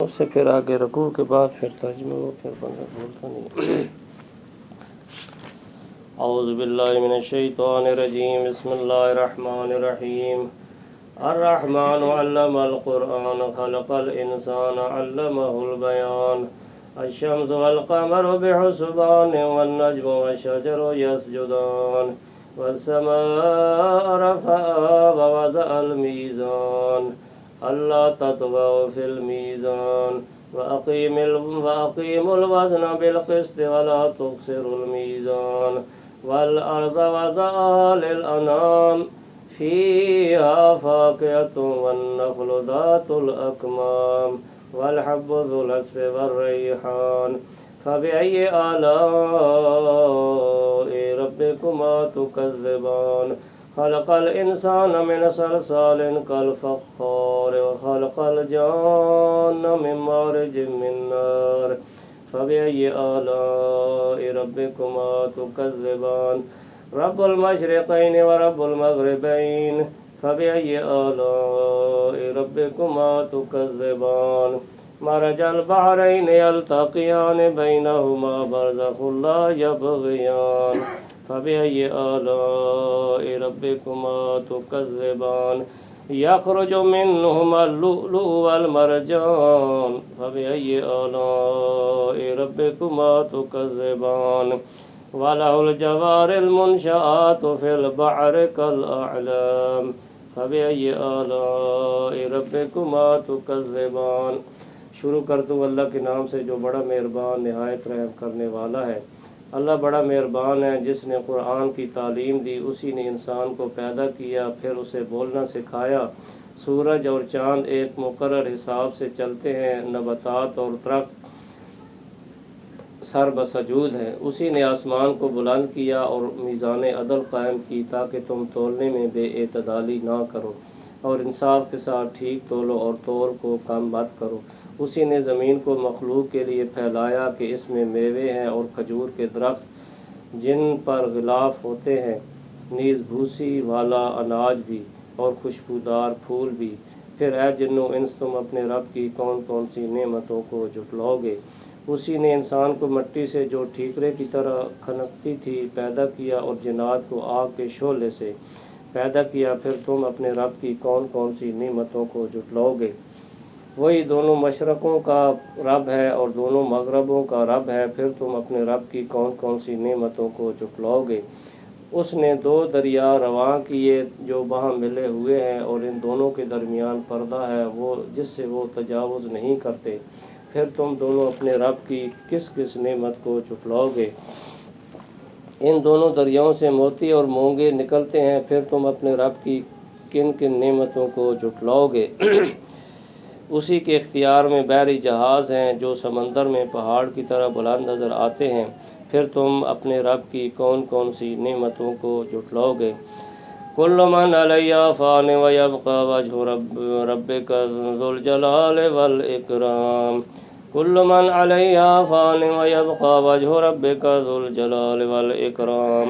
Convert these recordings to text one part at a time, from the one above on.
اس سے پھر آگے رکوع کے بعد پھر ترجمہ وہ پھر بندہ بھولتا نہیں۔ اعوذ باللہ من الشیطان الرجیم، بسم اللہ الرحمن الرحیم۔ الرحمن علم القرآن خلق الانسان علمہ البیان۔ الشمس والقمر بحسبان والنجم والشجر يسجدان والسماء رفعها ووضع الميزان ألا تطغوا في الميزان وأقيموا الوزن بالقسط ولا تخسروا الميزان والأرض وضعها للأنام فيها فاكهة والنخل ذات الأكمام والحب ذو العصف والريحان فبأي آلاء ربكما تكذبان خلق الإنسان من صلصال كالفخار وخلق الجان من مارج من نار فبأي آلاء ربكما تكذبان رب المشرقين ورب المغربين فبأي آلاء ربكما تكذبان مرج البحرين يلتقيان بينهما برزخ لا يبغيان فبأي آلاء ربكما تكذبان يخرج منهما اللؤلؤ والمرجان فبأي آلاء ربكما تكذبان وله الجوار المنشآت في البحر كالأعلام فبأي آلاء ربكما تكذبان۔ شروع کرتا ہوں اللہ کے نام سے جو بڑا مہربان نہایت رحم کرنے والا ہے۔ اللہ بڑا مہربان ہے، جس نے قرآن کی تعلیم دی، اسی نے انسان کو پیدا کیا، پھر اسے بولنا سکھایا۔ سورج اور چاند ایک مقرر حساب سے چلتے ہیں، نباتات اور درخت سر بسجود ہیں۔ اسی نے آسمان کو بلند کیا اور میزان عدل قائم کی تاکہ تم تولنے میں بے اعتدالی نہ کرو، اور انصاف کے ساتھ ٹھیک تولو اور تول کو کم مت کرو۔ اسی نے زمین کو مخلوق کے لیے پھیلایا کہ اس میں میوے ہیں اور کھجور کے درخت جن پر غلاف ہوتے ہیں، نیز بھوسی والا اناج بھی اور خوشبودار پھول بھی۔ پھر اے جنو انس، تم اپنے رب کی کون کون سی نعمتوں کو جھٹلاؤ گے؟ اسی نے انسان کو مٹی سے جو ٹھیکرے کی طرح کھنکتی تھی پیدا کیا، اور جنات کو آگ کے شعلے سے پیدا کیا۔ پھر تم اپنے رب کی کون کون سی نعمتوں کو جھٹلاؤ گے؟ وہی دونوں مشرقوں کا رب ہے اور دونوں مغربوں کا رب ہے، پھر تم اپنے رب کی کون کون سی نعمتوں کو جھٹلاؤ گے؟ اس نے دو دریا رواں کیے جو وہاں ملے ہوئے ہیں، اور ان دونوں کے درمیان پردہ ہے وہ جس سے وہ تجاوز نہیں کرتے۔ پھر تم دونوں اپنے رب کی کس کس نعمت کو جھٹلاؤ گے؟ ان دونوں دریاؤں سے موتی اور مونگے نکلتے ہیں، پھر تم اپنے رب کی کن کن نعمتوں کو جھٹلاؤ گے؟ اسی کے اختیار میں بحری جہاز ہیں جو سمندر میں پہاڑ کی طرح بلند نظر آتے ہیں، پھر تم اپنے رب کی کون کون سی نعمتوں کو جھٹلاؤ گے؟ کل من علیہا فان ویبقى وجہ ربک ذو الجلال والاکرام۔ کل من علیہا فان ویبقى وجہ ربک ذو الجلال والاکرام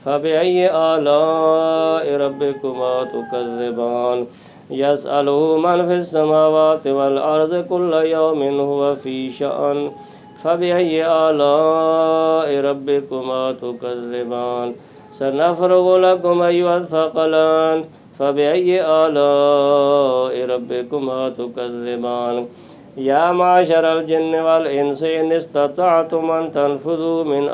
فبأی آلاء ربکما تکذبان۔ يسأله من في السماوات والأرض كل يوم هو في شأن فبأي آلاء ربكما تكذبان۔ سنفرغ لكم أيها الثقلان فبأي آلاء ربكما تكذبان۔ يا معشر الجن والإنس إن استطعتم أن تنفذوا من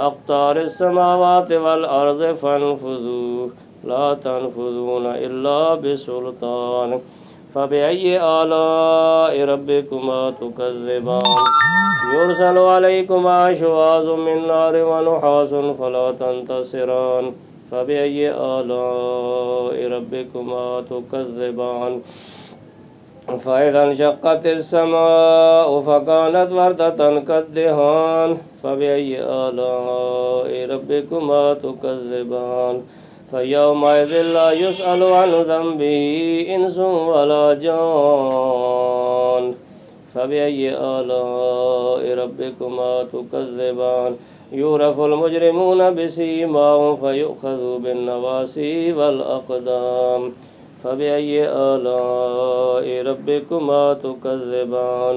أقطار السماوات والأرض فانفذوا لا تنفذون إلا بسلطان فبأي آلاء ربكما تكذبان۔ يرسل عليكما شواظ من نار ونحاس فلا تنتصران فبأي آلاء ربكما تكذبان۔ فإذا انشقت السماء فكانت وردة كالدهان فبأي آلاء ربكما تكذبان۔ فيومئذ لا يسأل عن ذنبه إنس ولا جان فبأي آلاء ربكما تكذبان۔ يعرف المجرمون بسيماهم فيؤخذ بالنواصي والأقدام فبأي آلاء ربكما تكذبان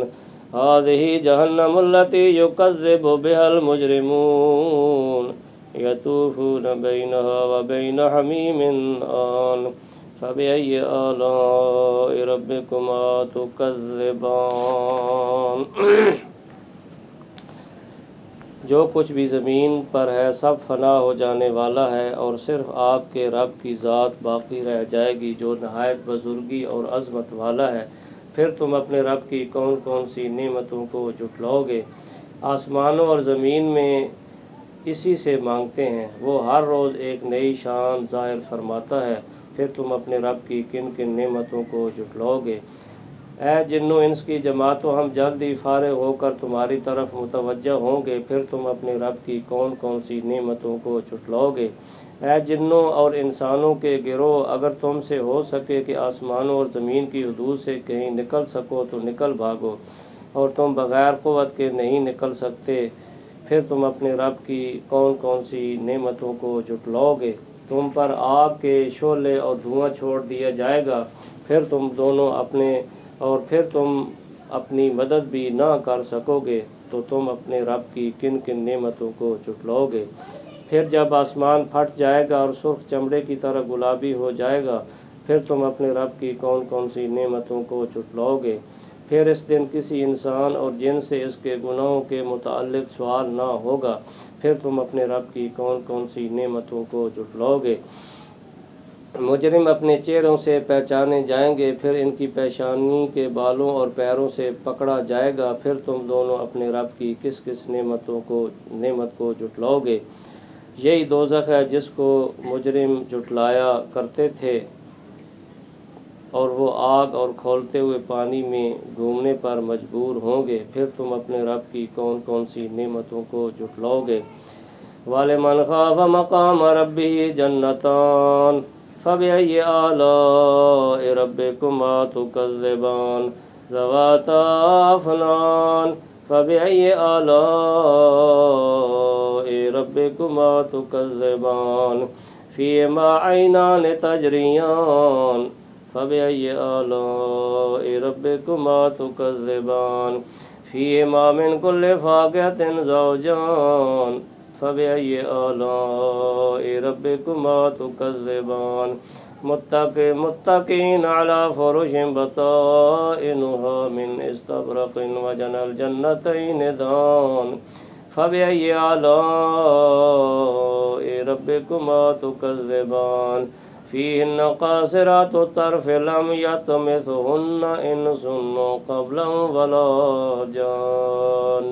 هذه جهنم التي يكذب بها المجرمون يطوفون بينها وبين حميم آن فبأي آلاء ربكما تكذبان جو کچھ بھی زمین پر ہے سب فنا ہو جانے والا ہے اور صرف آپ کے رب کی ذات باقی رہ جائے گی جو نہایت بزرگی اور عظمت والا ہے۔ پھر تم اپنے رب کی کون کون سی نعمتوں کو جھٹلاؤ گے؟ آسمانوں اور زمین میں اسی سے مانگتے ہیں، وہ ہر روز ایک نئی شان ظاہر فرماتا ہے۔ پھر تم اپنے رب کی کن کن نعمتوں کو جھٹلاؤ گے؟ اے جن و انس کی جماعتوں، ہم جلد ہی فارغ ہو کر تمہاری طرف متوجہ ہوں گے، پھر تم اپنے رب کی کون کون سی نعمتوں کو جھٹلاؤ گے؟ اے جنوں اور انسانوں کے گروہ، اگر تم سے ہو سکے کہ آسمانوں اور زمین کی حدود سے کہیں نکل سکو تو نکل بھاگو، اور تم بغیر قوت کے نہیں نکل سکتے، پھر تم اپنے رب کی کون کون سی نعمتوں کو جھٹلاؤ گے؟ تم پر آگ کے شعلے اور دھواں چھوڑ دیا جائے گا، پھر تم اپنی مدد بھی نہ کر سکو گے، تو تم اپنے رب کی کن کن نعمتوں کو جھٹلاؤ گے؟ پھر جب آسمان پھٹ جائے گا اور سرخ چمڑے کی طرح گلابی ہو جائے گا، پھر تم اپنے رب کی کون کون سی نعمتوں کو جھٹلاؤ گے؟ پھر اس دن کسی انسان اور جن سے اس کے گناہوں کے متعلق سوال نہ ہوگا، پھر تم اپنے رب کی کون کون سی نعمتوں کو جھٹلاؤ گے؟ مجرم اپنے چہروں سے پہچانے جائیں گے، پھر ان کی پیشانی کے بالوں اور پیروں سے پکڑا جائے گا، پھر تم دونوں اپنے رب کی کس کس نعمت کو جھٹلاؤ گے؟ یہی دوزخ ہے جس کو مجرم جھٹلایا کرتے تھے، اور وہ آگ اور کھولتے ہوئے پانی میں گھومنے پر مجبور ہوں گے، پھر تم اپنے رب کی کون کون سی نعمتوں کو جھٹلاؤ گے؟ وَلِمَنْ خَافَ مَقَامَ رَبِّهِ جَنَّتَانِ فَبِأَيِّ آلَاءِ رَبِّكُمَا تُكَذِّبَانِ ذَوَاتَا أَفْنَانٍ فَبِأَيِّ آلَاءِ رَبِّكُمَا تُكَذِّبَانِ فِيهِمَا عَيْنَانِ تَجْرِيَانِ فَبِأَيِّ آلَاءِ رَبِّكُمَا تُكَذِّبَانِ فِيهِمَا مِنْ كُلِّ فَاكِهَةٍ زَوْجَانِ فَبِأَيِّ آلَاءِ رَبِّكُمَا تُكَذِّبَانِ مُتَّكِئِينَ عَلَى فُرُشٍ بَطَائِنُهَا مِنْ إِسْتَبْرَقٍ وَجَنَى الْجَنَّتَيْنِ دَانٍ فَبِأَيِّ آلَاءِ رَبِّكُمَا تُكَذِّبَانِ فِيهِنَّ قَاصِرَاتُ الطَّرْفِ لَمْ يَطْمِثْهُنَّ إِنسٌ قَبْلَهُمْ وَلَا جَانٌّ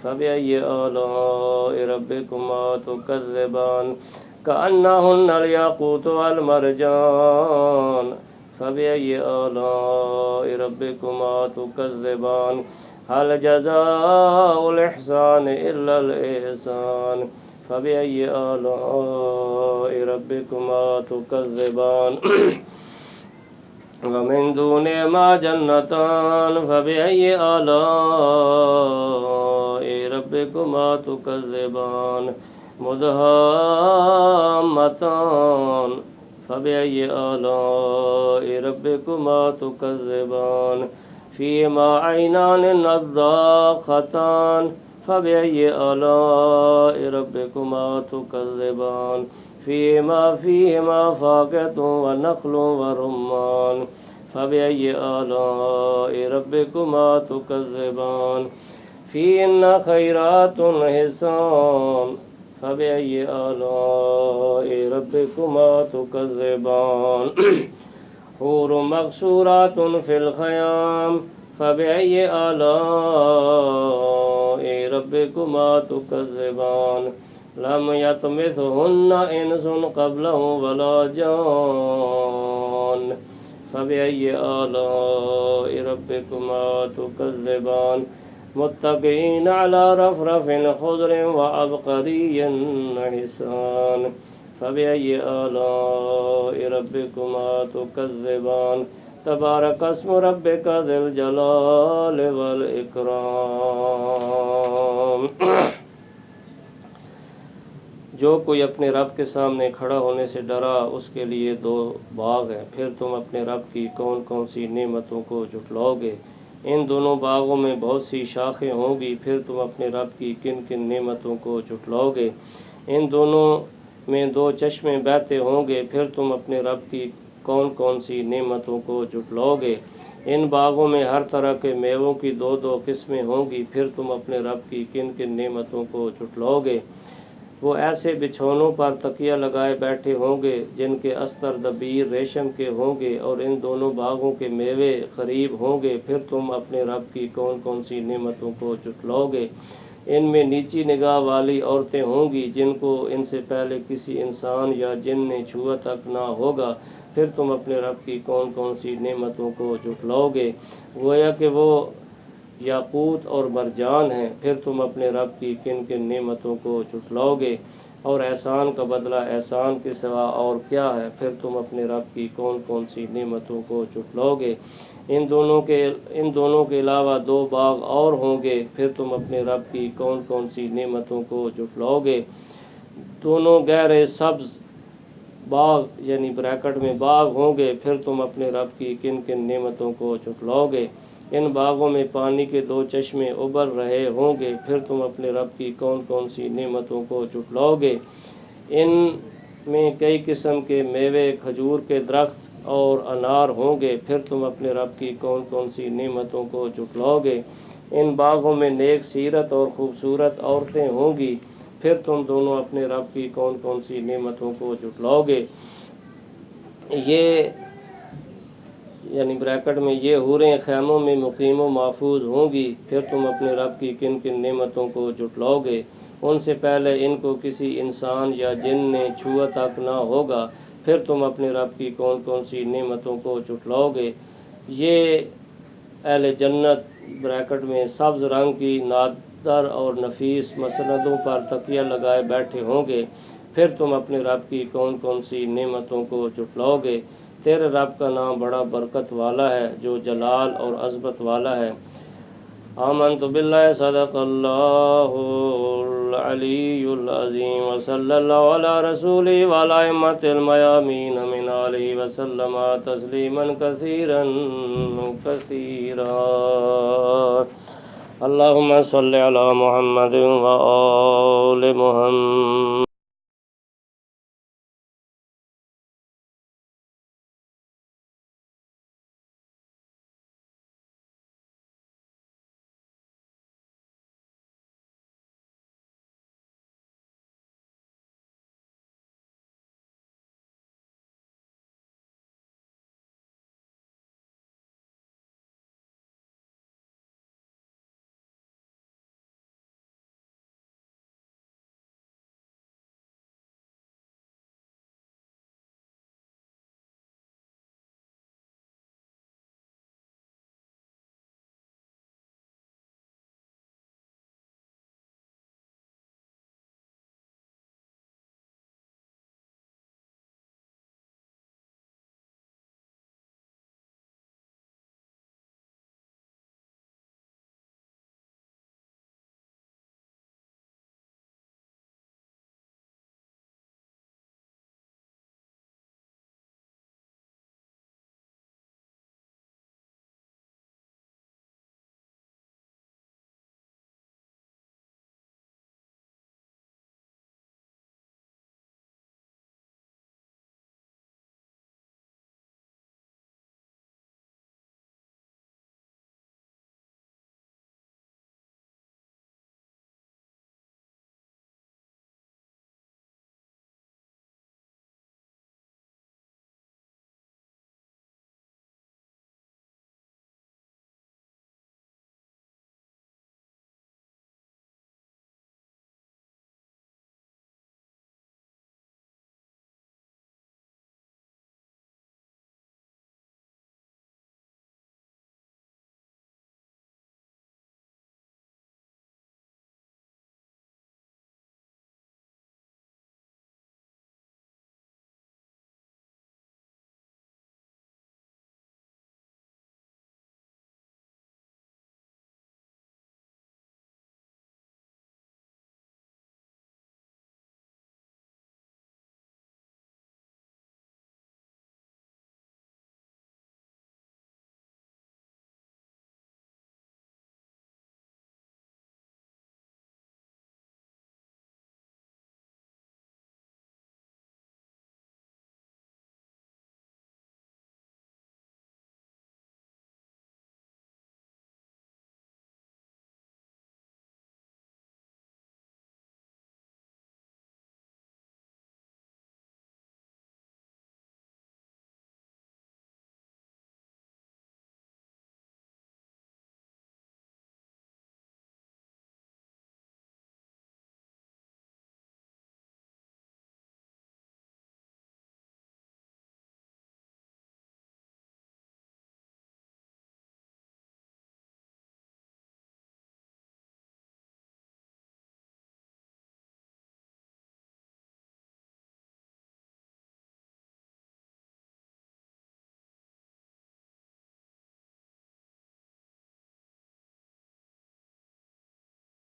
فَبِأَيِّ آلَاءِ رَبِّكُمَا تُكَذِّبَانِ كَأَنَّهُنَّ الْيَاقُوتُ وَالْمَرْجَانُ فَبِأَيِّ آلَاءِ رَبِّكُمَا تُكَذِّبَانِ هَلْ جَزَاءُ الْإِحْسَانِ إِلَّا الْإِحْسَانُ فَبِأَيِّ آلَاءِ رَبِّكُمَا تُكَذِّبَانِ وَمِن دُونِهِمَا جَنَّتَانِ فَبِأَيِّ آلَاءِ رَبِّكُمَا تُكَذِّبَانِ مُدْهَامَّتَانِ فَبِأَيِّ آلَاءِ رَبِّكُمَا تُكَذِّبَانِ فِيهِمَا عَيْنَانِ نَضَّاخَتَانِ فَبِأَيِّ آلَاءِ رَبِّكُمَا تُكَذِّبَانِ فِيهِمَا فَاكِهَةٌ وَنَخْلٌ وَرُمَّانٌ فَبِأَيِّ آلَاءِ رَبِّكُمَا تُكَذِّبَانِ فِيهِنَّ خَيْرَاتٌ حِسَانٌ فَبِأَيِّ آلَاءِ رَبِّكُمَا تُكَذِّبَانِ حُورٌ مَقْصُورَاتٌ فِي الْخِيَامِ فَبِأَيِّ آلَاءِ رَبِّكُمَا تُكَذِّبَانِ لَمْ يَطْمِثْهُنَّ إِنسٌ قَبْلَهُمْ وَلَا جَانٌّ فَبِأَيِّ آلَاءِ رَبِّكُمَا تُكَذِّبَانِ مُتَّكِئِينَ عَلَى رَفْرَفٍ خُضْرٍ وَعَبْقَرِيٍّ حِسَانٍ فَبِأَيِّ آلَاءِ رَبِّكُمَا تُكَذِّبَانِ تَبَارَكَ اسْمُ رَبِّكَ ذِي الْجَلَالِ وَالْإِكْرَامِ جو کوئی اپنے رب کے سامنے کھڑا ہونے سے ڈرا اس کے لیے 2 باغ ہیں، پھر تم اپنے رب کی کون کون سی نعمتوں کو جھٹلاؤ گے؟ ان دونوں باغوں میں بہت سی شاخیں ہوں گی، پھر تم اپنے رب کی کن کن نعمتوں کو جھٹلاؤ گے؟ ان دونوں میں 2 چشمے بہتے ہوں گے، پھر تم اپنے رب کی کون کون سی نعمتوں کو جھٹلاؤ گے؟ ان باغوں میں ہر طرح کے میووں کی 2 قسمیں ہوں گی، پھر تم اپنے رب کی کن کن نعمتوں کو جھٹلاؤ گے؟ وہ ایسے بچھونوں پر تکیہ لگائے بیٹھے ہوں گے جن کے استر دبیر ریشم کے ہوں گے، اور ان دونوں باغوں کے میوے قریب ہوں گے، پھر تم اپنے رب کی کون کون سی نعمتوں کو جھٹلاؤ گے؟ ان میں نیچی نگاہ والی عورتیں ہوں گی جن کو ان سے پہلے کسی انسان یا جن نے چھوا تک نہ ہوگا، پھر تم اپنے رب کی کون کون سی نعمتوں کو جھٹلاؤ گے؟ گویا کہ وہ یاقوت اور مرجان ہیں، پھر تم اپنے رب کی کن کن نعمتوں کو جھٹلاؤ گے؟ اور احسان کا بدلہ احسان کے سوا اور کیا ہے، پھر تم اپنے رب کی کون کون سی نعمتوں کو جھٹلاؤ گے؟ ان دونوں کے علاوہ 2 باغ اور ہوں گے، پھر تم اپنے رب کی کون کون سی نعمتوں کو جھٹلاؤ گے؟ دونوں گہرے سبز باغ یعنی بریکٹ میں باغ ہوں گے، پھر تم اپنے رب کی کن کن نعمتوں کو جھٹلاؤ گے؟ ان باغوں میں پانی کے 2 چشمے ابل رہے ہوں گے، پھر تم اپنے رب کی کون کون سی نعمتوں کو جھٹلاؤ گے؟ ان میں کئی قسم کے میوے، کھجور کے درخت اور انار ہوں گے، پھر تم اپنے رب کی کون کون سی نعمتوں کو جھٹلاؤ گے؟ ان باغوں میں نیک سیرت اور خوبصورت عورتیں ہوں گی، پھر تم دونوں اپنے رب کی کون کون سی نعمتوں کو جھٹلاؤ گے؟ یہ یعنی بریکٹ میں یہ حوریں خیموں میں مقیم و محفوظ ہوں گی، پھر تم اپنے رب کی کن کن نعمتوں کو جھٹلاؤ گے؟ ان سے پہلے ان کو کسی انسان یا جن نے چھوا تک نہ ہوگا، پھر تم اپنے رب کی کون کون سی نعمتوں کو جھٹلاؤ گے؟ یہ اہل جنت بریکٹ میں سبز رنگ کی نادر اور نفیس مسندوں پر تکیہ لگائے بیٹھے ہوں گے، پھر تم اپنے رب کی کون کون سی نعمتوں کو جھٹلاؤ گے؟ تیرے رب کا نام بڑا برکت والا ہے، جو جلال اور عظمت والا ہے۔ آمنت باللہ، صدق اللہ العلی العظیم، وصلی اللہ علی رسولہ وعلی ائمۃ المیامین من آلہ وسلم تسلیما کثیرا کثیرا۔ اللہم صلی علی محمد وآل محمد۔